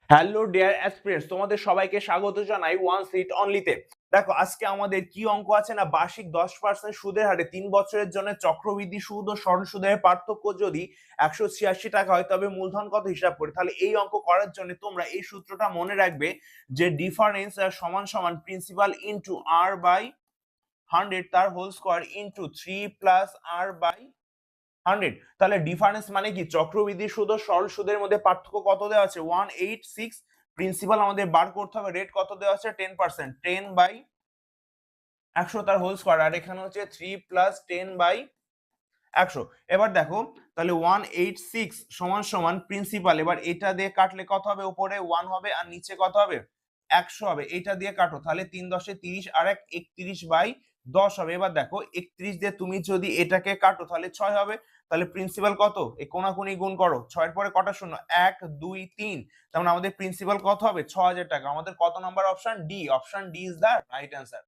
Hello dear aspirants, তোমাদের সবাইকে স্বাগত জানাই ওয়ান সিট অনলিতে। দেখো আজকে আমাদের কি অঙ্ক আছে না, বার্ষিক 10% সুদের হারে 3 বছরের জন্য চক্রবৃদ্ধি সুদ ও সরল সুদের পার্থক্য যদি 186 টাকা হয় তবে মূলধন কত হিসাব করি। তাহলে এই অঙ্ক করার জন্য তোমরা এই সূত্রটা মনে রাখবে যে ডিফারেন্স সমান সমান প্রিন্সিপাল ইন্টু আর বাই 100 তার whole square into 3 plus r by 100। তাহলে ডিফারেন্স মানে কি, চক্রবৃদ্ধি সুদ ও সরল সুদের মধ্যে পার্থক্য কত দেওয়া আছে 186। প্রিন্সিপাল আমাদের বার করতে হবে, রেট কত দেওয়া আছে 10%, 10 বাই 100 তার হোল স্কয়ার, আর এখানে হচ্ছে 3 প্লাস 10 বাই 100। এবার দেখো তাহলে 186 সমান সমান প্রিন্সিপাল, এবার এটা দিয়ে কাটলে কত হবে, উপরে 1 হবে আর নিচে কত হবে 100 হবে। এটা দিয়ে কাটো তাহলে 3 10 30 আর 1 31 বাই 10 হবে। এবার দেখো 31 দিয়ে তুমি যদি এটাকে কাটো তাহলে 6 হবে। তাহলে প্রিন্সিপাল কত, এই কোনাকুনি গুণ করো, 6 এর পরে কটা শূন্য, 1 2 3, তার মানে আমাদের প্রিন্সিপাল কত হবে 6000 টাকা। আমাদের কত number option D, option D is the right answer.